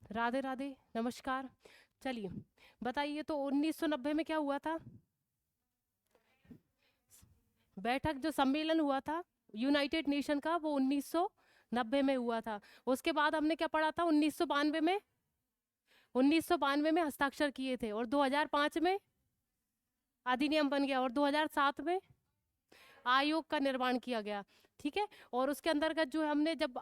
राधे राधे, नमस्कार। चलिए, बताइए तो 1990 में क्या हुआ था? बैठक जो सम्मेलन हुआ था यूनाइटेड नेशन का, वो 1990 में हुआ था। उसके बाद हमने क्या पढ़ा था? 1992 में, 1992 में हस्ताक्षर किए थे, और 2005 में अधिनियम बन गया, और 2007 में आयोग का निर्माण किया गया। ठीक है। और उसके अंतर्गत जो है हमने जब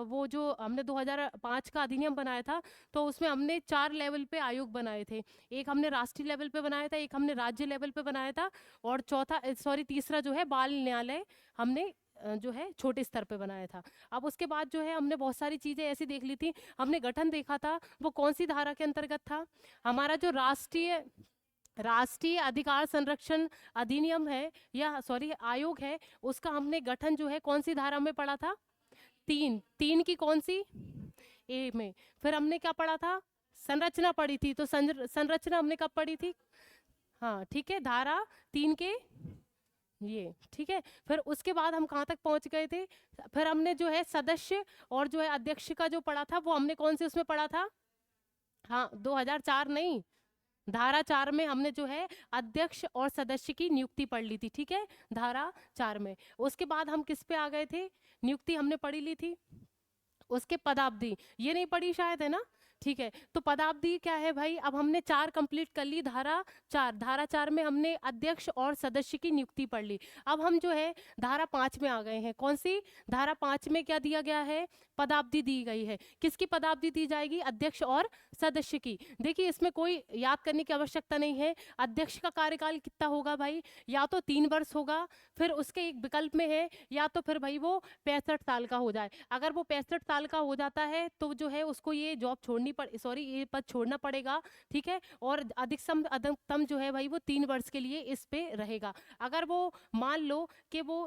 वो जो हमने 2005 का अधिनियम बनाया था, तो उसमें हमने 4 लेवल पे आयोग बनाए थे। एक हमने राष्ट्रीय लेवल पे बनाया था, एक हमने राज्य लेवल पे बनाया था, और चौथा सॉरी तीसरा जो है बाल न्यायालय हमने जो है छोटे स्तर पे बनाया था। अब उसके बाद जो है हमने बहुत सारी चीजें ऐसी देख ली थी। हमने गठन देखा था, वो कौन सी धारा के अंतर्गत था? हमारा जो राष्ट्रीय राष्ट्रीय अधिकार संरक्षण अधिनियम है, या सॉरी आयोग है, उसका हमने गठन जो है कौन सी धारा में पढ़ा था? तीन तीन की कौन सी? ए में। फिर हमने क्या पढ़ा था? संरचना पढ़ी थी, तो संरचना हमने कब पढ़ी थी? हाँ ठीक है, धारा 3 के ये। ठीक है। फिर उसके बाद हम कहाँ तक पहुंच गए थे? फिर हमने जो है सदस्य और जो है अध्यक्ष का जो पढ़ा था, वो हमने कौन से उसमें पढ़ा था? हाँ 2004 नहीं, धारा 4 में हमने जो है अध्यक्ष और सदस्य की नियुक्ति पढ़ ली थी। ठीक है, धारा 4 में। उसके बाद हम किस पे आ गए थे? नियुक्ति हमने पढ़ी ली थी। उसके पदावधि ये नहीं पढ़ी शायद, है ना? ठीक है, तो पदावधि क्या है भाई? अब हमने 4 कंप्लीट कर ली, धारा 4 में हमने अध्यक्ष और सदस्य की नियुक्ति पढ़ ली। अब हम जो है धारा 5 में आ गए हैं। कौन सी? धारा 5 में क्या दिया गया है? पदावधि दी गई है। किसकी पदावधि दी जाएगी? अध्यक्ष और सदस्य की। देखिए इसमें कोई याद करने की आवश्यकता नहीं है। अध्यक्ष का कार्यकाल कितना होगा भाई? या तो 3 वर्ष होगा, फिर उसके एक विकल्प में है, या तो फिर भाई वो 65 साल का हो जाए। अगर वो 65 साल का हो जाता है तो जो है उसको ये जॉब छोड़नी पड़ सॉरी ये पद छोड़ना पड़ेगा। ठीक है। और अधिकतम अधिकतम जो है भाई वो 3 वर्ष के लिए इस पे रहेगा। अगर वो मान लो कि वो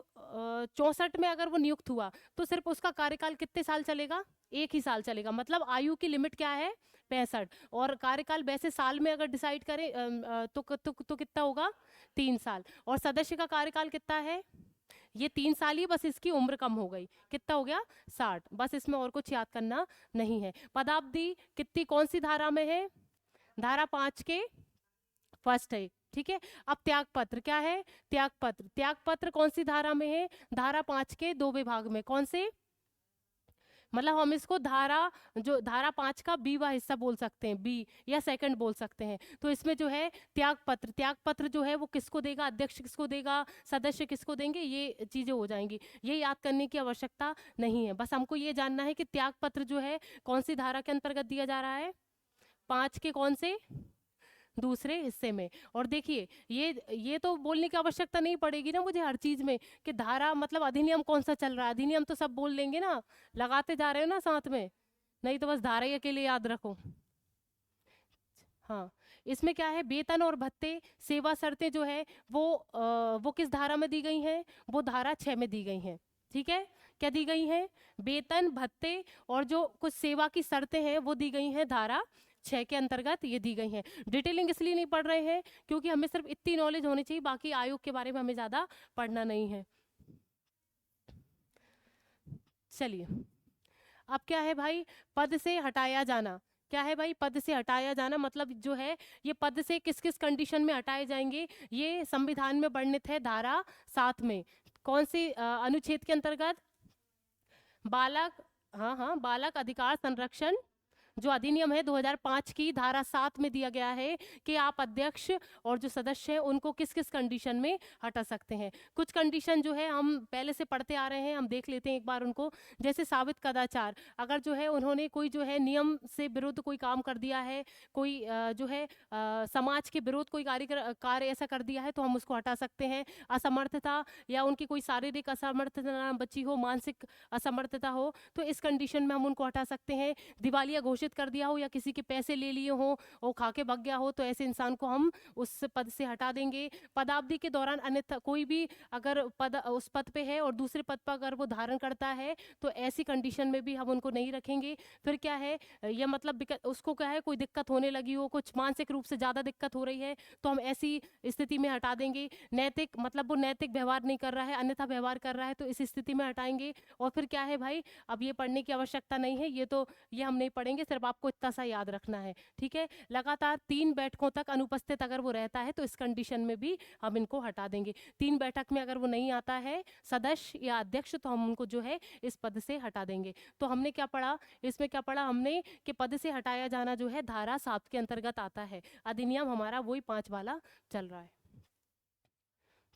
64 में अगर वो नियुक्त हुआ, तो सिर्फ उसका कार्यकाल कितने साल चलेगा? 1 ही साल चलेगा। मतलब आयु की लिमिट क्या है? 65। और कार्यकाल वैसे साल में अगर डिसाइड करें तो कितना होगा? 3 साल। और सदस्य का कार्यकाल कितना है? ये 3 साल ही, बस इसकी उम्र कम हो गई। कितना हो गया? 60। बस इसमें और कुछ याद करना नहीं है। पदावधि कितनी कौन सी धारा में है? धारा 5 के फर्स्ट है। ठीक है। अब त्याग पत्र क्या है? त्याग पत्र, त्याग पत्र कौन सी धारा में है? धारा 5 के 2 विभाग में। कौन से? मतलब हम इसको धारा 5 का बी वा हिस्सा बोल सकते हैं, बी या सेकंड बोल सकते हैं। तो इसमें जो है त्याग पत्र जो है वो किसको देगा? अध्यक्ष किसको देगा? सदस्य किसको देंगे? ये चीजें हो जाएंगी। ये याद करने की आवश्यकता नहीं है। बस हमको ये जानना है कि त्याग पत्र जो है कौन सी धारा के अंतर्गत दिया जा रहा है? 5 के कौन से? दूसरे हिस्से में। और देखिए ये तो बोलने की आवश्यकता नहीं पड़ेगी ना मुझे हर चीज में, कि धारा मतलब अधिनियम कौन सा चल रहा है। अधिनियम तो सब बोल लेंगे ना, लगाते जा रहे हो ना साथ में। नहीं तो बस धारा ही अकेले याद रखो। हाँ, इसमें क्या है? वेतन और भत्ते, सेवा शर्तें जो है वो किस धारा में दी गई हैं? वो धारा 6 में दी गई हैं। ठीक है। क्या दी गई हैं? वेतन भत्ते और जो कुछ सेवा की शर्तें हैं वो दी गई हैं धारा 6 के अंतर्गत, ये दी गई हैं। डिटेलिंग इसलिए नहीं पढ़ रहे हैं क्योंकि हमें सिर्फ इतनी नॉलेज होनी चाहिए, बाकी आयोग के बारे में हमें ज्यादा पढ़ना नहीं है। चलिए, अब क्या है भाई? पद से हटाया जाना। क्या है भाई? पद से हटाया जाना मतलब जो है ये पद से किस किस कंडीशन में हटाए जाएंगे, ये संविधान में वर्णित है धारा 7 में। कौन सी अनुच्छेद के अंतर्गत? बालक, हाँ हाँ, बालक अधिकार संरक्षण जो अधिनियम है 2005 की धारा 7 में दिया गया है कि आप अध्यक्ष और जो सदस्य हैं उनको किस किस कंडीशन में हटा सकते हैं। कुछ कंडीशन जो है हम पहले से पढ़ते आ रहे हैं, हम देख लेते हैं एक बार उनको। जैसे साबित कदाचार, अगर जो है उन्होंने कोई जो है नियम से विरुद्ध कोई काम कर दिया है, कोई जो है समाज के विरोध कोई कार्य ऐसा कर दिया है, तो हम उसको हटा सकते हैं। असमर्थता, या उनकी कोई शारीरिक असमर्थता ना बची हो, मानसिक असमर्थता हो, तो इस कंडीशन में हम उनको हटा सकते हैं। दिवालिया घोषित कर दिया हो या किसी के पैसे ले लिए हो और खा के भग गया हो, तो ऐसे इंसान को हम उस पद से हटा देंगे। पदावधि के दौरान अन्यथा कोई भी अगर पद उस पद पे है और दूसरे पद पर अगर वो धारण करता है, तो ऐसी कंडीशन में भी हम उनको नहीं रखेंगे। फिर क्या है? ये मतलब उसको क्या है, कोई दिक्कत होने लगी हो, कुछ मानसिक रूप से ज्यादा दिक्कत हो रही है, तो हम ऐसी स्थिति में हटा देंगे। नैतिक मतलब वो नैतिक व्यवहार नहीं कर रहा है, अन्यथा व्यवहार कर रहा है, तो इस स्थिति में हटाएंगे। और फिर क्या है भाई? अब ये पढ़ने की आवश्यकता नहीं है, ये हम नहीं पढ़ेंगे, सिर्फ आपको इतना सा याद रखना है, ठीक है। लगातार 3 बैठकों तक अनुपस्थित अगर वो रहता है तो इस कंडीशन में भी हम इनको हटा देंगे। 3 बैठक में अगर वो नहीं आता है सदस्य या अध्यक्ष तो हम उनको जो है इस पद से हटा देंगे। तो हमने क्या पढ़ा, इसमें क्या पढ़ा हमने कि पद से हटाया जाना जो है धारा 7 के अंतर्गत आता है। अधिनियम हमारा वही 5 वाला चल रहा है।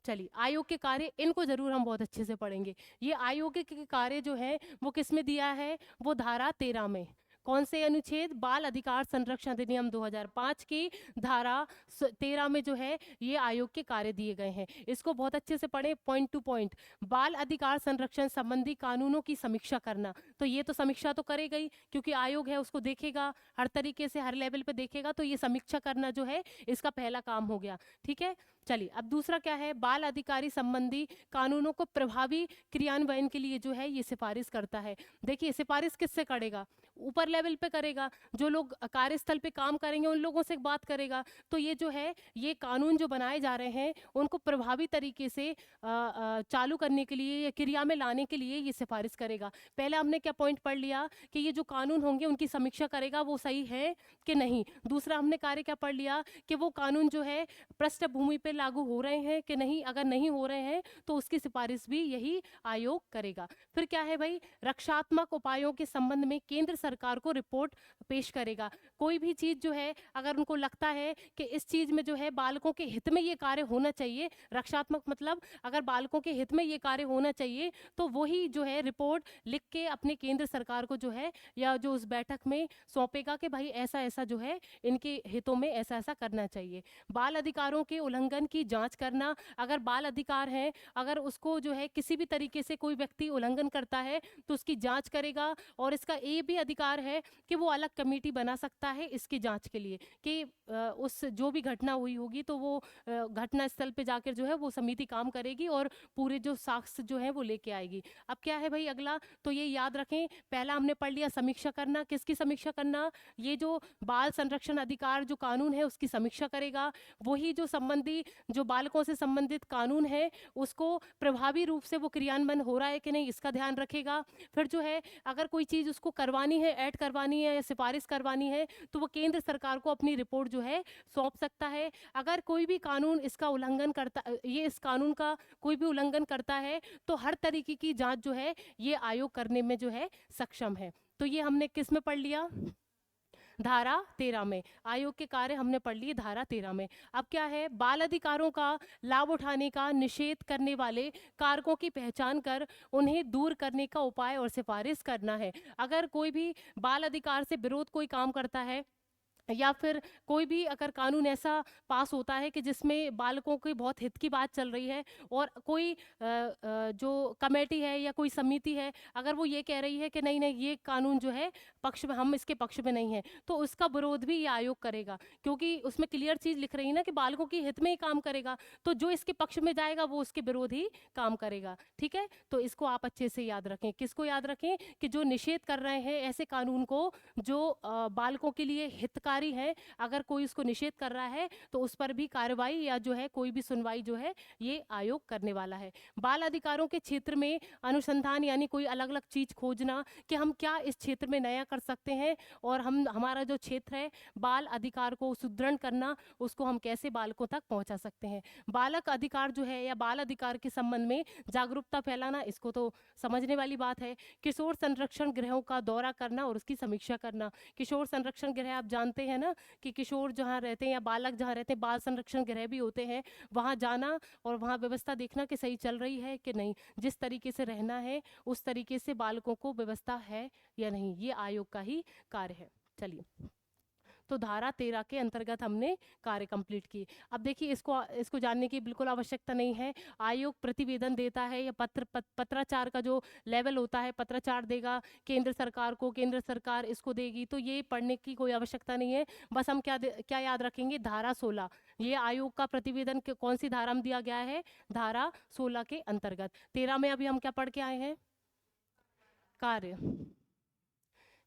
चलिए, आयोग के कार्य, इनको जरूर हम बहुत अच्छे से पढ़ेंगे। ये आयोग के कार्य जो है वो किस में दिया है, वो धारा 13 में। कौन से अनुच्छेद, बाल अधिकार संरक्षण अधिनियम 2005 की धारा 13 में जो है ये आयोग के कार्य दिए गए हैं। इसको बहुत अच्छे से पढ़े पॉइंट टू पॉइंट। बाल अधिकार संरक्षण संबंधी कानूनों की समीक्षा करना, तो ये तो समीक्षा तो करेगा ही, क्योंकि आयोग है उसको देखेगा हर तरीके से, हर लेवल पे देखेगा, तो ये समीक्षा करना जो है इसका पहला काम हो गया, ठीक है। चलिए, अब दूसरा क्या है, बाल अधिकारी संबंधी कानूनों को प्रभावी क्रियान्वयन के लिए जो है ये सिफारिश करता है। देखिए, सिफारिश किससे करेगा, ऊपर लेवल पे करेगा, जो लोग कार्यस्थल पे काम करेंगे उन लोगों से बात करेगा। तो ये जो है ये कानून जो बनाए जा रहे हैं उनको प्रभावी तरीके से चालू करने के लिए या क्रिया में लाने के लिए ये सिफारिश करेगा। पहले हमने क्या पॉइंट पढ़ लिया कि ये जो कानून होंगे उनकी समीक्षा करेगा, वो सही है कि नहीं। दूसरा हमने कार्य क्या पढ़ लिया कि वो कानून जो है पृष्ठभूमि पे लागू हो रहे हैं कि नहीं, अगर नहीं हो रहे हैं तो उसकी सिफारिश भी यही आयोग करेगा। फिर क्या है भाई, रक्षात्मक उपायों के संबंध में केंद्र सरकार को रिपोर्ट पेश करेगा। कोई भी चीज जो है अगर उनको लगता है कि इस चीज में जो है बालकों के हित में ये कार्य होना चाहिए, रक्षात्मक मतलब अगर बालकों के हित में ये कार्य होना चाहिए, तो वही जो है रिपोर्ट लिख के अपने केंद्र सरकार को जो है या जो उस बैठक में सौंपेगा कि भाई ऐसा ऐसा जो है इनके हितों में ऐसा ऐसा करना चाहिए। बाल अधिकारों के उल्लंघन की जांच करना, अगर बाल अधिकार है, अगर उसको जो है किसी भी तरीके से कोई व्यक्ति उल्लंघन करता है तो उसकी जांच करेगा। और इसका ये भी अधिकार है कि वो अलग कमेटी बना सकता है इसकी जांच के लिए, कि उस जो भी घटना हुई होगी तो वो घटना स्थल पे जाकर जो है वो समिति काम करेगी और पूरे जो साक्ष्य जो है वो लेके आएगी। अब क्या है भाई अगला, तो ये याद रखें, पहला हमने पढ़ लिया समीक्षा करना। किसकी समीक्षा करना, ये जो बाल संरक्षण अधिकार जो कानून है उसकी समीक्षा करेगा। वही जो संबंधी जो बालकों से संबंधित कानून है उसको प्रभावी रूप से वो क्रियान्वयन हो रहा है कि नहीं इसका ध्यान रखेगा। फिर जो है अगर कोई चीज उसको करवानी है, ऐड करवानी है या सिफारिश करवानी है, तो वो केंद्र सरकार को अपनी रिपोर्ट जो है सौंप सकता है। अगर कोई भी कानून इसका उल्लंघन करता, ये इस कानून का कोई भी उल्लंघन करता है, तो हर तरीके की जांच जो है ये आयोग करने में जो है सक्षम है। तो ये हमने किस में पढ़ लिया, धारा 13 में। आयोग के कार्य हमने पढ़ लिए धारा 13 में। अब क्या है, बाल अधिकारों का लाभ उठाने का निषेध करने वाले कारकों की पहचान कर उन्हें दूर करने का उपाय और सिफारिश करना है। अगर कोई भी बाल अधिकार से विरोध कोई काम करता है या फिर कोई भी अगर कानून ऐसा पास होता है कि जिसमें बालकों के बहुत हित की बात चल रही है और कोई जो कमेटी है या कोई समिति है अगर वो ये कह रही है कि नहीं नहीं ये कानून जो है पक्ष में, हम इसके पक्ष में नहीं है, तो उसका विरोध भी ये आयोग करेगा, क्योंकि उसमें क्लियर चीज लिख रही है ना कि बालकों के हित में ही काम करेगा। तो जो इसके पक्ष में जाएगा वो उसके विरोध ही काम करेगा, ठीक है। तो इसको आप अच्छे से याद रखें। किसको याद रखें, कि जो निषेध कर रहे हैं ऐसे कानून को जो बालकों के लिए हितकारी है, अगर कोई उसको निषेध कर रहा है तो उस पर भी कार्रवाई या जो है कोई भी सुनवाई जो है ये आयोग करने वाला है। बाल अधिकारों के क्षेत्र में अनुसंधान यानी कोई अलग अलग चीज खोजना कि हम क्या इस क्षेत्र में नया कर सकते हैं और हम हमारा जो क्षेत्र है बाल अधिकार को सुदृढ़ करना, उसको हम कैसे बालकों तक पहुंचा सकते हैं। बालक अधिकार जो है या बाल अधिकार के संबंध में जागरूकता फैलाना, इसको तो समझने वाली बात है। किशोर संरक्षण गृहों का दौरा करना और उसकी समीक्षा करना। किशोर संरक्षण गृह आप जानते हैं ना कि किशोर जहाँ रहते हैं या बालक जहाँ रहते हैं बाल संरक्षण गृह भी होते हैं, वहाँ जाना और वहाँ व्यवस्था देखना कि सही चल रही है कि नहीं, जिस तरीके से रहना है उस तरीके से बालकों को व्यवस्था है या नहीं, ये आयोग का ही कार्य है। चलिए, तो धारा 13 के अंतर्गत हमने कार्य कंप्लीट किए। अब देखिए इसको जानने की बिल्कुल आवश्यकता नहीं है। आयोग प्रतिवेदन देता है या पत्राचार का जो लेवल होता है, पत्राचार देगा केंद्र सरकार को, केंद्र सरकार इसको देगी, तो ये पढ़ने की कोई आवश्यकता नहीं है। बस हम क्या याद रखेंगे, धारा 16, ये आयोग का प्रतिवेदन कौन सी धारा में दिया गया है, धारा 16 के अंतर्गत। 13 में अभी हम क्या पढ़ के आए हैं, कार्य।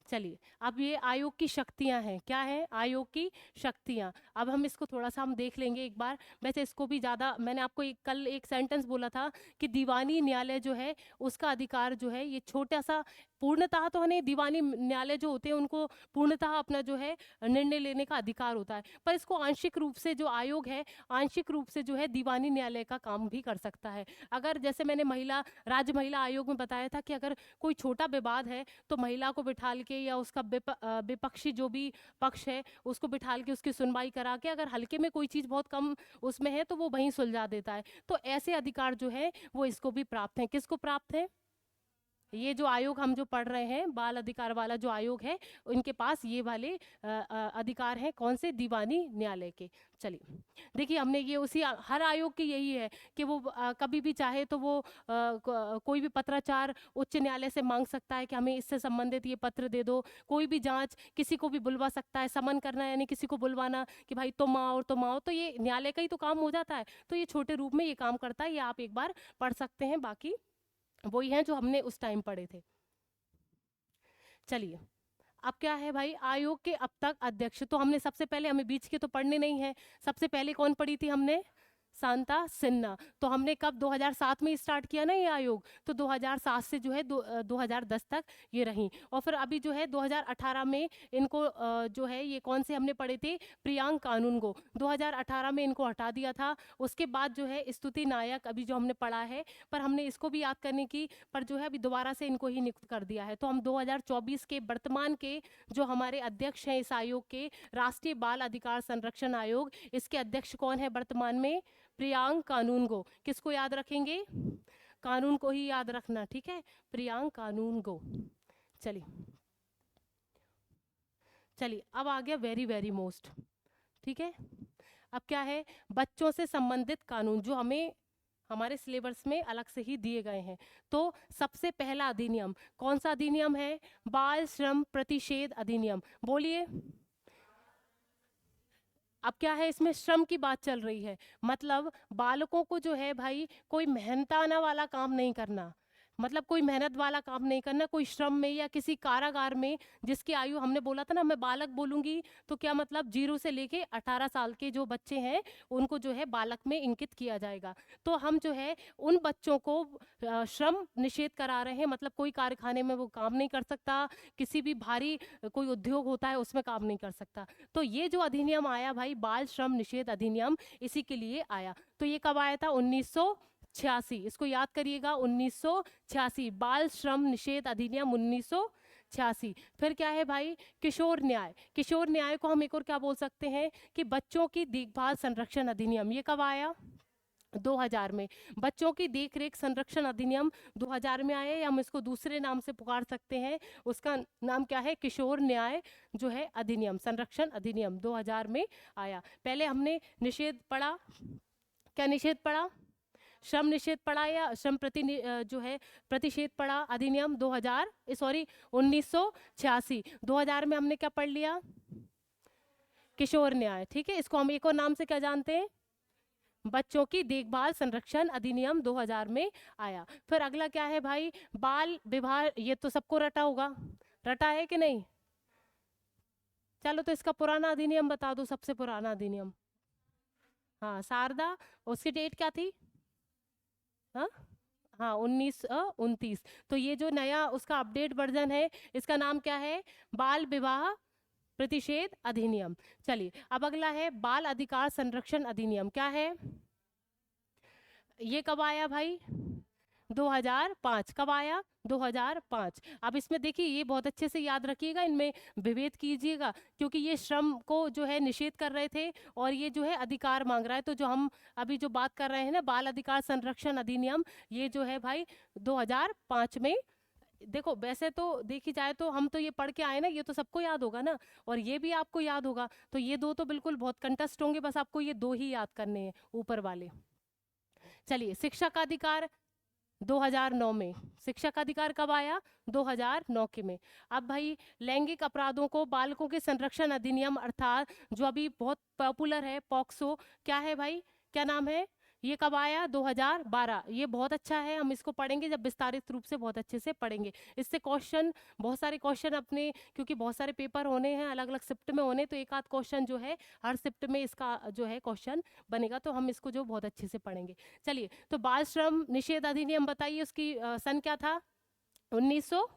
चलिए, अब ये आयोग की शक्तियां हैं, क्या है आयोग की शक्तियां। अब हम इसको थोड़ा सा हम देख लेंगे एक बार। वैसे इसको भी ज़्यादा, मैंने आपको कल एक सेंटेंस बोला था कि दीवानी न्यायालय जो है उसका अधिकार जो है ये छोटा सा पूर्णतः तो हमें दीवानी न्यायालय जो होते हैं उनको पूर्णतः अपना जो है निर्णय लेने का अधिकार होता है, पर इसको आंशिक रूप से जो आयोग है आंशिक रूप से जो है दीवानी न्यायालय का काम भी कर सकता है। अगर जैसे मैंने राज्य महिला आयोग में बताया था कि अगर कोई छोटा विवाद है तो महिला को बिठाल के या उसका विपक्षी जो भी पक्ष है उसको बिठाल के उसकी सुनवाई करा के अगर हल्के में कोई चीज़ बहुत कम उसमें है तो वो वहीं सुलझा देता है। तो ऐसे अधिकार जो है वो इसको भी प्राप्त हैं। किसको प्राप्त है? ये जो आयोग हम जो पढ़ रहे हैं बाल अधिकार वाला जो आयोग है उनके पास ये वाले अधिकार हैं। कौन से? दीवानी न्यायालय के। चलिए देखिए हमने ये उसी हर आयोग की यही है कि वो कभी भी चाहे तो वो कोई भी पत्राचार उच्च न्यायालय से मांग सकता है कि हमें इससे संबंधित ये पत्र दे दो। कोई भी जांच किसी को भी बुलवा सकता है, समन करना यानी किसी को बुलवाना कि भाई तुम आओ, तो ये न्यायालय का ही तो काम हो जाता है। तो ये छोटे रूप में ये काम करता है, ये आप एक बार पढ़ सकते हैं, बाकी वही हैं जो हमने उस टाइम पढ़े थे। चलिए अब क्या है भाई, आयोग के अब तक अध्यक्ष तो हमने सबसे पहले, हमें बीच के तो पढ़ने नहीं है, सबसे पहले कौन पढ़ी थी हमने? शांता सिन्हा। तो हमने कब 2007 में स्टार्ट किया ना ये आयोग, तो 2007 से जो है 2010 तक ये रही। और फिर अभी जो है 2018 में इनको जो है ये कौन से हमने पढ़े थे? प्रियांक कानून को 2018 में इनको हटा दिया था। उसके बाद जो है स्तुति नायक अभी जो हमने पढ़ा है, पर हमने इसको भी याद करने की, पर जो है अभी दोबारा से इनको ही नियुक्त कर दिया है। तो हम 2024 के वर्तमान के जो हमारे अध्यक्ष हैं इस आयोग के, राष्ट्रीय बाल अधिकार संरक्षण आयोग, इसके अध्यक्ष कौन है वर्तमान में? प्रियांक कानून गो। किसको याद रखेंगे? कानून को ही याद रखना, ठीक है, प्रियांक कानून गो। चलिए अब आ गया वेरी वेरी मोस्ट, ठीक है। अब क्या है? बच्चों से संबंधित कानून जो हमें हमारे सिलेबस में अलग से ही दिए गए हैं। तो सबसे पहला अधिनियम कौन सा अधिनियम है? बाल श्रम प्रतिषेध अधिनियम। बोलिए। अब क्या है, इसमें श्रम की बात चल रही है, मतलब बालकों को जो है भाई कोई मेहनताना वाला काम नहीं करना, मतलब कोई मेहनत वाला काम नहीं करना, कोई श्रम में या किसी कारागार में जिसकी आयु, हमने बोला था ना, मैं बालक बोलूंगी तो क्या मतलब 0 से लेके 18 साल के जो बच्चे हैं उनको जो है बालक में इंकित किया जाएगा। तो हम जो है उन बच्चों को श्रम निषेध करा रहे हैं, मतलब कोई कारखाने में वो काम नहीं कर सकता, किसी भी भारी कोई उद्योग होता है उसमें काम नहीं कर सकता। तो ये जो अधिनियम आया भाई, बाल श्रम निषेध अधिनियम, इसी के लिए आया। तो ये कब आया था? 1986। इसको याद करिएगा, 1986, बाल श्रम निषेध अधिनियम 1986। फिर क्या है भाई? किशोर न्याय। किशोर न्याय को हम एक और क्या बोल सकते हैं कि बच्चों की देखभाल संरक्षण अधिनियम। ये कब आया? 2000 में। बच्चों की देखरेख संरक्षण अधिनियम 2000 में आया, या हम इसको दूसरे नाम से पुकार सकते हैं, उसका नाम क्या है? किशोर न्याय जो है अधिनियम, संरक्षण अधिनियम 2000 में आया। पहले हमने निषेध पढ़ा, क्या निषेध पढ़ा? श्रम निषेध पढ़ा या श्रम जो है प्रतिषेध पढ़ा, अधिनियम 2000, सॉरी 1986। 2000 में हमने क्या पढ़ लिया? किशोर न्याय, ठीक है। इसको हम एक और नाम से क्या जानते हैं? बच्चों की देखभाल संरक्षण अधिनियम 2000 में आया। फिर अगला क्या है भाई? बाल विवाह। ये तो सबको रटा होगा, रटा है कि नहीं? चलो तो इसका पुराना अधिनियम बता दो, सबसे पुराना अधिनियम। हाँ, शारदा। उसकी डेट क्या थी? हाँ हाँ, 1929। तो ये जो नया उसका अपडेट वर्जन है, इसका नाम क्या है? बाल विवाह प्रतिषेध अधिनियम। चलिए अब अगला है बाल अधिकार संरक्षण अधिनियम। क्या है? ये कब आया भाई? 2005। कब आया? 2005। अब इसमें देखिए, ये बहुत अच्छे से याद रखिएगा, इनमें विभेद कीजिएगा, क्योंकि ये श्रम को जो है निषेध कर रहे थे और ये जो है अधिकार मांग रहा है। तो जो हम अभी जो बात कर रहे हैं ना, बाल अधिकार संरक्षण अधिनियम, ये जो है भाई 2005 में। देखो वैसे तो देखी जाए तो हम तो ये पढ़ के आए ना, ये तो सबको याद होगा ना, और ये भी आपको याद होगा। तो ये दो तो बिल्कुल बहुत कंटेस्ट होंगे, बस आपको ये दो ही याद करने हैं ऊपर वाले। चलिए शिक्षा का अधिकार 2009 में। शिक्षा का अधिकार कब आया? 2009 के में। अब भाई लैंगिक अपराधों को बालकों के संरक्षण अधिनियम, अर्थात जो अभी बहुत पॉपुलर है पॉक्सो, क्या है भाई, क्या नाम है? ये कब आया? 2012। ये बहुत अच्छा है, हम इसको पढ़ेंगे जब विस्तारित रूप से, बहुत अच्छे से पढ़ेंगे। इससे क्वेश्चन, बहुत सारे क्वेश्चन अपने, क्योंकि बहुत सारे पेपर होने हैं, अलग अलग शिफ्ट में होने, तो एक आध क्वेश्चन जो है हर शिफ्ट में इसका जो है क्वेश्चन बनेगा, तो हम इसको जो बहुत अच्छे से पढ़ेंगे। चलिए तो बाल श्रम निषेध अधिनियम बताइए, उसकी सन क्या था? 1900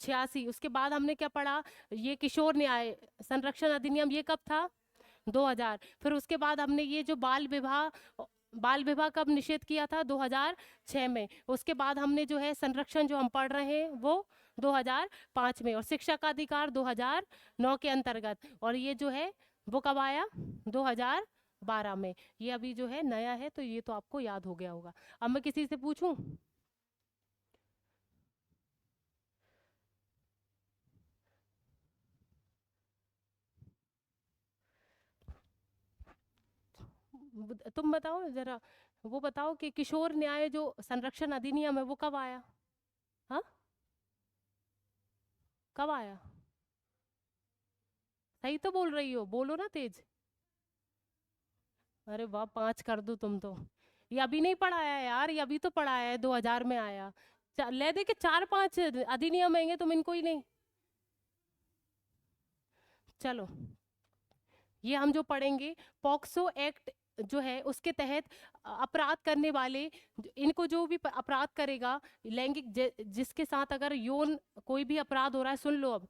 86। उसके बाद हमने क्या पढ़ा, ये किशोर न्याय संरक्षण अधिनियम, ये कब था, 2000। फिर उसके बाद हमने ये जो बाल विवाह कब निषेध किया था, 2006 में। उसके बाद हमने जो है संरक्षण जो हम पढ़ रहे हैं वो 2005 में, और शिक्षा का अधिकार 2009 के अंतर्गत, और ये जो है वो कब आया, 2012 में। ये अभी जो है नया है, तो ये तो आपको याद हो गया होगा। अब मैं किसी से पूछूं, तुम बताओ जरा, वो बताओ कि किशोर न्याय जो संरक्षण अधिनियम है वो कब आया, हाँ कब आया, सही तो बोल रही हो, बोलो ना तेज। अरे वाह, 5 कर दो तुम तो। ये अभी नहीं पढ़ाया है यार, ये अभी तो पढ़ाया है, 2000 में आया। ले दे के 4-5 अधिनियम आएंगे, तुम इनको ही नहीं। चलो, ये हम जो पढ़ेंगे, पॉक्सो एक्ट जो है उसके तहत अपराध करने वाले, इनको जो भी अपराध करेगा लैंगिक जिसके साथ अगर यौन कोई भी अपराध हो रहा है, सुन लो अब,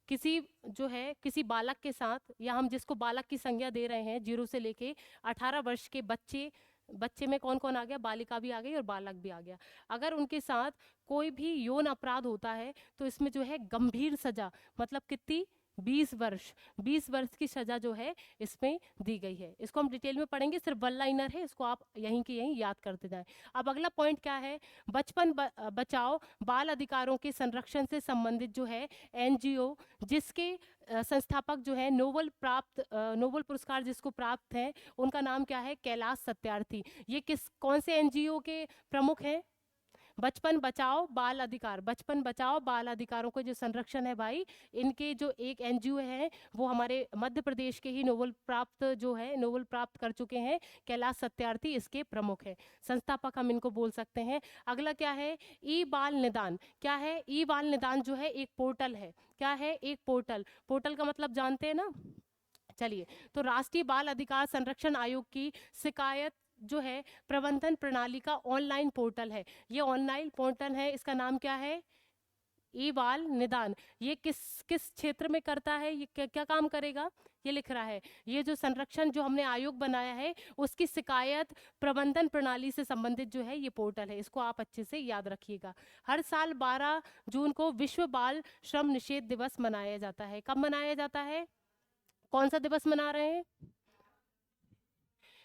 किसी जो है किसी बालक के साथ, या हम जिसको बालक की संज्ञा दे रहे हैं 0 से लेके 18 वर्ष के बच्चे, बच्चे में कौन कौन आ गया, बालिका भी आ गई और बालक भी आ गया, अगर उनके साथ कोई भी यौन अपराध होता है तो इसमें जो है गंभीर सजा, मतलब कितनी, 20 वर्ष, 20 वर्ष की सजा जो है इसमें दी गई है। इसको हम डिटेल में पढ़ेंगे, सिर्फ वन लाइनर है, इसको आप यहीं के यहीं याद करते जाएं। अब अगला पॉइंट क्या है, बचाओ बाल अधिकारों के संरक्षण से संबंधित जो है एनजीओ, जिसके संस्थापक जो है नोबेल पुरस्कार जिसको प्राप्त है, उनका नाम क्या है, कैलाश सत्यार्थी। ये कौन से एनजीओ के प्रमुख हैं, बचपन बचाओ बाल अधिकार, बचपन बचाओ बाल अधिकारों का जो संरक्षण है भाई, इनके जो एक एनजीओ है वो हमारे मध्य प्रदेश के ही नोबेल प्राप्त कर चुके हैं, कैलाश सत्यार्थी इसके प्रमुख है, संस्थापक हम इनको बोल सकते हैं। अगला क्या है, ई बाल निदान। क्या है, ई बाल निदान जो है एक पोर्टल है, क्या है, एक पोर्टल, पोर्टल का मतलब जानते हैं ना। चलिए, तो राष्ट्रीय बाल अधिकार संरक्षण आयोग की शिकायत जो है प्रबंधन प्रणाली का ऑनलाइन पोर्टल है, ये ऑनलाइन पोर्टल है, इसका नाम क्या है, ई बाल निदान। ये किस किस क्षेत्र में करता है, ये क्या क्या काम करेगा, ये लिख रहा है, ये जो संरक्षण जो हमने आयोग बनाया है उसकी शिकायत प्रबंधन प्रणाली से संबंधित जो है ये पोर्टल है, इसको आप अच्छे से याद रखिएगा। हर साल 12 जून को विश्व बाल श्रम निषेध दिवस मनाया जाता है। कब मनाया जाता है, कौन सा दिवस मना रहे हैं,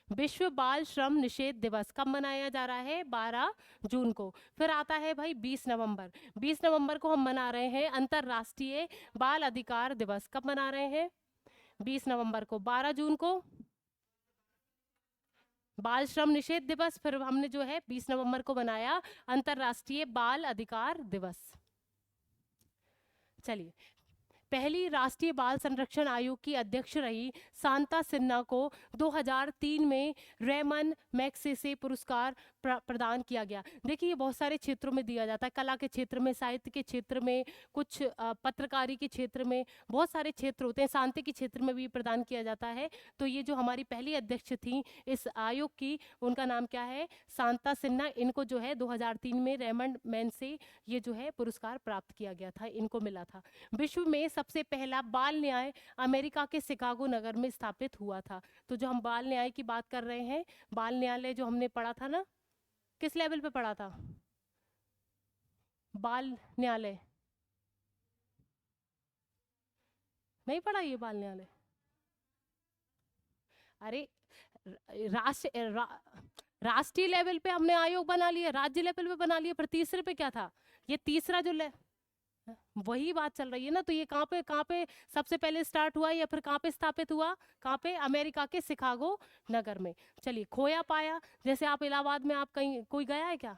विश्व बाल श्रम निषेध दिवस कब मनाया जा रहा है, 12 जून को। फिर आता है भाई 20 नवंबर, 20 नवंबर को हम मना रहे हैं अंतरराष्ट्रीय बाल अधिकार दिवस। कब मना रहे हैं, 20 नवंबर को। 12 जून को बाल श्रम निषेध दिवस, फिर हमने जो है 20 नवंबर को बनाया अंतरराष्ट्रीय बाल अधिकार दिवस। चलिए, पहली राष्ट्रीय बाल संरक्षण आयोग की अध्यक्ष रही शांता सिन्हा को 2003 में रेमन मैग्सेसे पुरस्कार प्रदान किया गया। देखिए, ये बहुत सारे क्षेत्रों में दिया जाता है, कला के क्षेत्र में, साहित्य के क्षेत्र में, कुछ पत्रकारी के क्षेत्र में, बहुत सारे क्षेत्र होते हैं, शांति के क्षेत्र में भी प्रदान किया जाता है। तो ये जो हमारी पहली अध्यक्ष थी इस आयोग की, उनका नाम क्या है, शांता सिन्हा। इनको जो है 2003 में रेमंड मैन से ये जो है पुरस्कार प्राप्त किया गया था, इनको मिला था। विश्व में सबसे पहला बाल न्याय अमेरिका के शिकागो नगर में स्थापित हुआ था। तो जो हम बाल न्याय की बात कर रहे हैं, बाल न्यायालय जो हमने पढ़ा था ना, किस लेवल पे पढ़ा था, बाल न्यायालय नहीं पढ़ा ये बाल न्यायालय, अरे राष्ट्र रा, राष्ट्रीय लेवल पे हमने आयोग बना लिया, राज्य लेवल पे बना लिया, पर तीसरे पे क्या था, ये तीसरा जो वही बात चल रही है ना। तो ये कहाँ पे सबसे पहले स्टार्ट हुआ, या फिर कहाँ पे स्थापित हुआ, कहाँ पे, अमेरिका के शिकागो नगर में। चलिए, खोया पाया, जैसे आप इलाहाबाद में, आप कहीं कोई गया है क्या,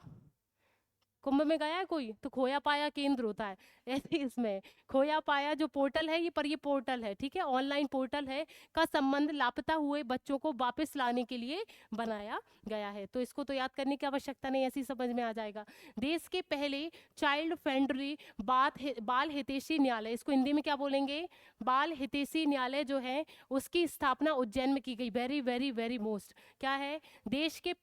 कुंभ में गया है कोई, तो खोया पाया केंद्र होता है ऐसे इसमें खोया पाया जो पोर्टल है, ये पोर्टल है, ठीक है, ऑनलाइन पोर्टल है, का संबंध लापता हुए बच्चों को वापस लाने के लिए बनाया गया है। तो इसको तो याद करने की आवश्यकता नहीं, ऐसी समझ में आ जाएगा। देश के पहले चाइल्ड फ्रेंडली बाल हितैषी न्यायालय, इसको हिंदी में क्या बोलेंगे, बाल हितैषी न्यायालय जो है उसकी स्थापना उज्जैन में की गई। वेरी वेरी वेरी मोस्ट क्या है, देश के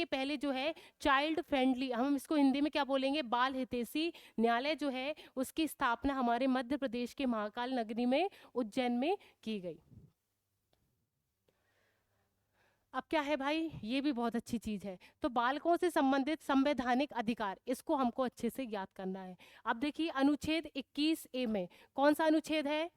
पहले जो है चाइल्ड फ्रेंडली, हम इसको इसको हिंदी में क्या बोलेंगे, बाल हितैषी न्यायालय जो है उसकी स्थापना हमारे मध्य प्रदेश के महाकाल नगरी में उज्जैन में की गई। अब क्या है भाई, ये भी बहुत अच्छी चीज है। तो बालकों से संबंधित संवैधानिक अधिकार, इसको हमको अच्छे से याद करना है। अब देखिए अनुच्छेद 21A में कौन सा अनुच्छेद है,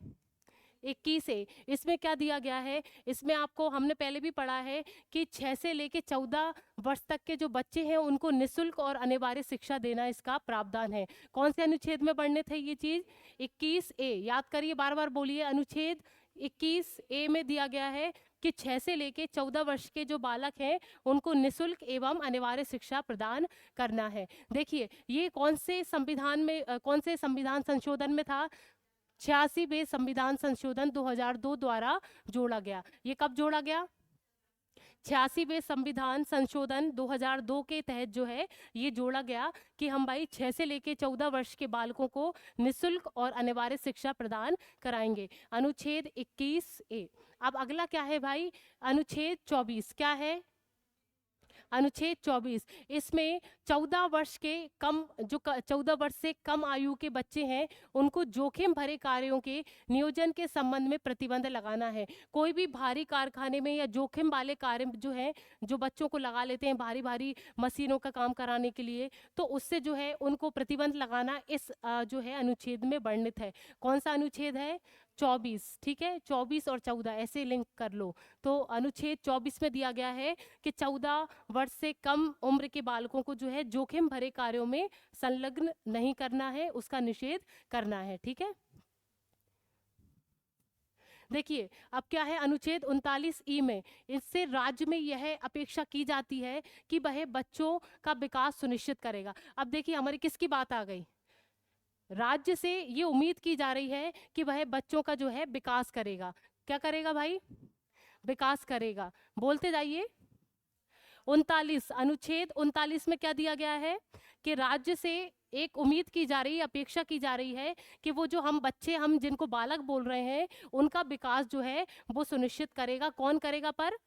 21A। इसमें क्या दिया गया है, इसमें आपको हमने पहले भी पढ़ा है कि 6 से लेके 14 वर्ष तक के जो बच्चे हैं उनको निशुल्क और अनिवार्य शिक्षा देना इसका प्रावधान है। कौन से अनुच्छेद में वर्णित है ये चीज, 21A। याद करिए, बार बार बोलिए, अनुच्छेद 21A में दिया गया है कि 6 से लेके 14 वर्ष के जो बालक हैं उनको निशुल्क एवं अनिवार्य शिक्षा प्रदान करना है। देखिए ये कौन से संविधान में कौन से संविधान संशोधन में था, 86वें संविधान संशोधन 2002 द्वारा जोड़ा गया। ये कब जोड़ा गया, 86वें संविधान संशोधन 2002 के तहत जो है ये जोड़ा गया कि हम भाई 6 से लेके 14 वर्ष के बालकों को निशुल्क और अनिवार्य शिक्षा प्रदान कराएंगे, अनुच्छेद 21A। अब अगला क्या है भाई, अनुच्छेद 24। क्या है, अनुच्छेद 24। इसमें 14 वर्ष के कम, जो 14 वर्ष से कम आयु के बच्चे हैं उनको जोखिम भरे कार्यों के नियोजन के संबंध में प्रतिबंध लगाना है। कोई भी भारी कारखाने में या जोखिम वाले कार्य जो है, जो बच्चों को लगा लेते हैं भारी भारी मशीनों का काम कराने के लिए, तो उससे जो है उनको प्रतिबंध लगाना इस जो है अनुच्छेद में वर्णित है। कौन सा अनुच्छेद है, 24। ठीक है, 24 और 14 ऐसे लिंक कर लो। तो अनुच्छेद 24 में दिया गया है कि 14 वर्ष से कम उम्र के बालकों को जो है जोखिम भरे कार्यों में संलग्न नहीं करना है, उसका निषेध करना है। ठीक है, देखिए अब क्या है, अनुच्छेद 39E में, इससे राज्य में यह अपेक्षा की जाती है कि वह बच्चों का विकास सुनिश्चित करेगा। अब देखिए हमारी किसकी बात आ गई, राज्य से ये उम्मीद की जा रही है कि वह बच्चों का जो है विकास करेगा। क्या करेगा भाई, विकास करेगा, बोलते जाइए। 39, अनुच्छेद 39 में क्या दिया गया है कि राज्य से एक उम्मीद की जा रही है, अपेक्षा की जा रही है कि वो जो हम बच्चे, हम जिनको बालक बोल रहे हैं, उनका विकास जो है वो सुनिश्चित करेगा। कौन करेगा, पर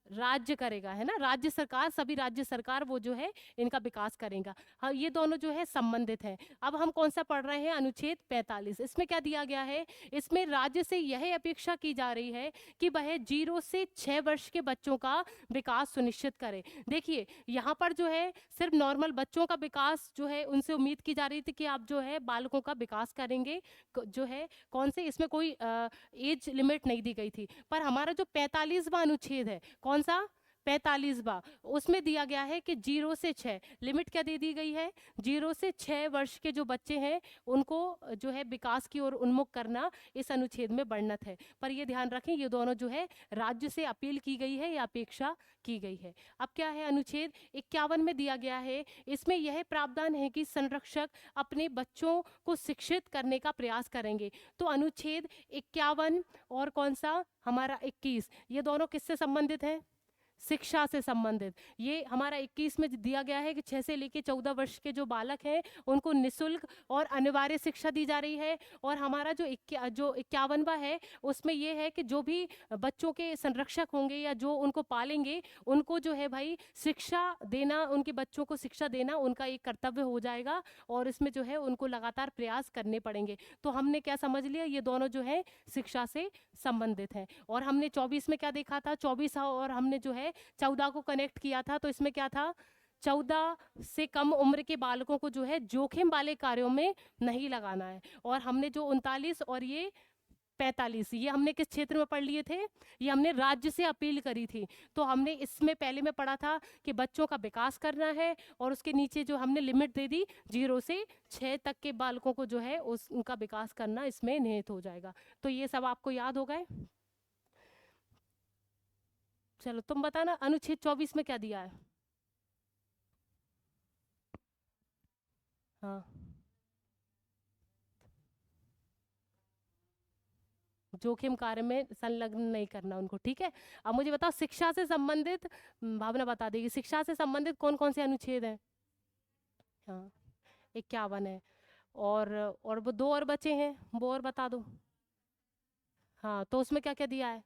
राज्य करेगा, है ना, राज्य सरकार, सभी राज्य सरकार वो जो है इनका विकास करेगा। हाँ, ये दोनों जो है संबंधित हैं। अब हम कौन सा पढ़ रहे हैं, अनुच्छेद 45। इसमें क्या दिया गया है, इसमें राज्य से यह अपेक्षा की जा रही है कि वह 0 से 6 वर्ष के बच्चों का विकास सुनिश्चित करे। देखिए यहाँ पर जो है सिर्फ नॉर्मल बच्चों का विकास जो है उनसे उम्मीद की जा रही थी कि आप जो है बालकों का विकास करेंगे, जो है कौन से, इसमें कोई एज लिमिट नहीं दी गई थी। पर हमारा जो 45वां अनुच्छेद है, कौन सा, 45वां, उसमें दिया गया है कि 0 से 6, लिमिट क्या दे दी गई है, 0 से 6 वर्ष के जो बच्चे हैं उनको जो है विकास की ओर उन्मुख करना इस अनुच्छेद में वर्णित है। पर ये ध्यान रखें, ये दोनों जो है राज्य से अपील की गई है या अपेक्षा की गई है। अब क्या है, अनुच्छेद 51 में दिया गया है, इसमें यह प्रावधान है कि संरक्षक अपने बच्चों को शिक्षित करने का प्रयास करेंगे। तो अनुच्छेद 51 और कौन सा हमारा 21, ये दोनों किससे संबंधित हैं, शिक्षा से संबंधित। ये हमारा 21 में दिया गया है कि 6 से लेकर 14 वर्ष के जो बालक हैं उनको निशुल्क और अनिवार्य शिक्षा दी जा रही है। और हमारा जो 51वां है उसमें ये है कि जो भी बच्चों के संरक्षक होंगे या जो उनको पालेंगे उनको जो है भाई शिक्षा देना, उनके बच्चों को शिक्षा देना उनका एक कर्तव्य हो जाएगा और इसमें जो है उनको लगातार प्रयास करने पड़ेंगे। तो हमने क्या समझ लिया, ये दोनों जो है शिक्षा से संबंधित हैं। और हमने 24 में क्या देखा था, 24 और हमने जो है 14 को कनेक्ट किया था। तो इसमें क्या था, 14 से कम उम्र के बालकों को जो है जोखिम वाले कार्यों में नहीं लगाना है। और हमने जो 39 और ये 45, ये हमने किस क्षेत्र में पढ़ लिए थे, ये हमने राज्य से अपील करी थी। तो हमने इसमें पहले में पढ़ा था कि बच्चों का विकास करना है और उसके नीचे जो हमने लिमिट दे दी 0 से 6 तक के बालकों को जो है उनका विकास करना इसमें निहित हो जाएगा। तो ये सब आपको याद हो गए। चलो तुम बताना अनुच्छेद 24 में क्या दिया है। हाँ, जोखिम कार्य में संलग्न नहीं करना उनको, ठीक है। अब मुझे बताओ शिक्षा से संबंधित, भावना बता देगी, शिक्षा से संबंधित कौन कौन से अनुच्छेद हैं। हाँ, 51 है। और वो दो और बचे हैं, वो और बता दो। हाँ, तो उसमें क्या क्या दिया है।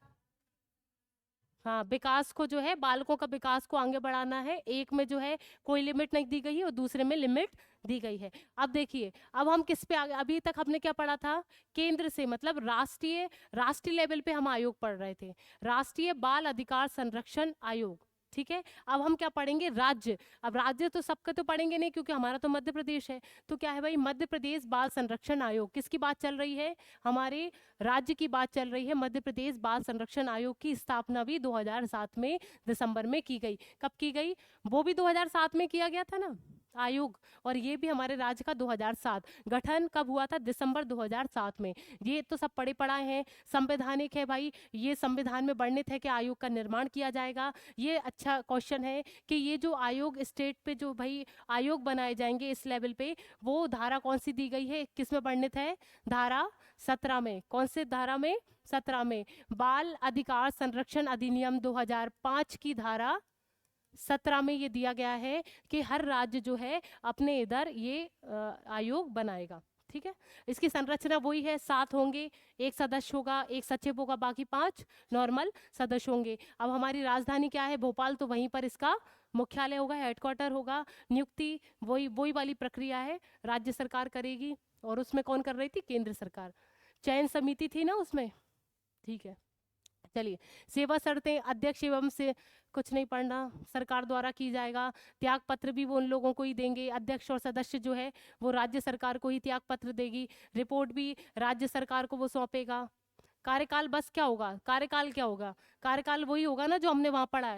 हाँ, विकास को जो है, बालकों का विकास को आगे बढ़ाना है। एक में जो है कोई लिमिट नहीं दी गई है और दूसरे में लिमिट दी गई है। अब देखिए, अब हम किस पे आगे, अभी तक हमने क्या पढ़ा था, केंद्र से मतलब राष्ट्रीय, राष्ट्रीय लेवल पे हम आयोग पढ़ रहे थे, राष्ट्रीय बाल अधिकार संरक्षण आयोग। ठीक है, अब हम क्या पढ़ेंगे, राज्य। अब राज्य तो सबका तो पढ़ेंगे नहीं, क्योंकि हमारा तो मध्य प्रदेश है। तो क्या है भाई, मध्य प्रदेश बाल संरक्षण आयोग। किसकी बात चल रही है, हमारे राज्य की बात चल रही है। मध्य प्रदेश बाल संरक्षण आयोग की स्थापना भी 2007 में दिसंबर में की गई। कब की गई, वो भी 2007 में किया गया था ना आयोग, और ये भी हमारे राज्य का 2007। गठन कब हुआ था, दिसंबर 2007 में। ये तो सब पढ़े पढ़ाए हैं, संवैधानिक है भाई, ये संविधान में वर्णित है कि आयोग का निर्माण किया जाएगा। ये अच्छा क्वेश्चन है कि ये जो आयोग स्टेट पे जो भाई आयोग बनाए जाएंगे इस लेवल पे, वो धारा कौन सी दी गई है, किस में वर्णित है, धारा 17 में। कौन से धारा में, 17 में। बाल अधिकार संरक्षण अधिनियम 2005 की धारा 17 में ये दिया गया है कि हर राज्य जो है अपने इधर ये आयोग बनाएगा। ठीक है, इसकी संरचना वही है, 7 होंगे, एक सदस्य होगा, एक सचिव होगा, बाकी 5 नॉर्मल सदस्य होंगे। अब हमारी राजधानी क्या है, भोपाल, तो वहीं पर इसका मुख्यालय होगा, हेडक्वार्टर होगा। नियुक्ति वही वही वाली प्रक्रिया है, राज्य सरकार करेगी। और उसमें कौन कर रही थी, केंद्र सरकार। चयन समिति थी ना उसमें। ठीक है, चलिए। सेवा शर्तें, अध्यक्ष एवं से कुछ नहीं पढ़ना, सरकार द्वारा की जाएगा। त्याग पत्र भी वो उन लोगों को ही देंगे, अध्यक्ष और सदस्य जो है वो राज्य सरकार को ही त्याग पत्र देगी। रिपोर्ट भी राज्य सरकार को वो सौंपेगा। कार्यकाल बस क्या होगा, कार्यकाल क्या होगा, कार्यकाल वही होगा ना जो हमने वहां पढ़ा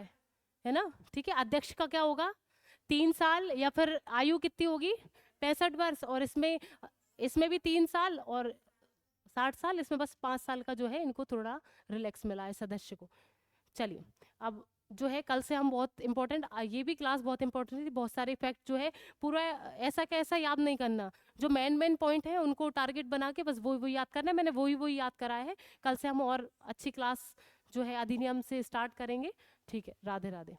है ना। ठीक है, अध्यक्ष का क्या होगा, 3 साल, या फिर आयु कितनी होगी, 65 वर्ष। और इसमें इसमें भी 3 साल और 60 साल, इसमें बस 5 साल का जो है इनको थोड़ा रिलैक्स मिला है सदस्य को। चलिए, अब जो है कल से हम बहुत इंपॉर्टेंट, ये भी क्लास बहुत इंपॉर्टेंट थी, बहुत सारे फैक्ट जो है पूरा ऐसा कैसा याद नहीं करना, जो मेन मेन पॉइंट है उनको टारगेट बना के बस वही याद करना है। मैंने वही याद कराया है। कल से हम और अच्छी क्लास जो है अधिनियम से स्टार्ट करेंगे। ठीक है, राधे राधे।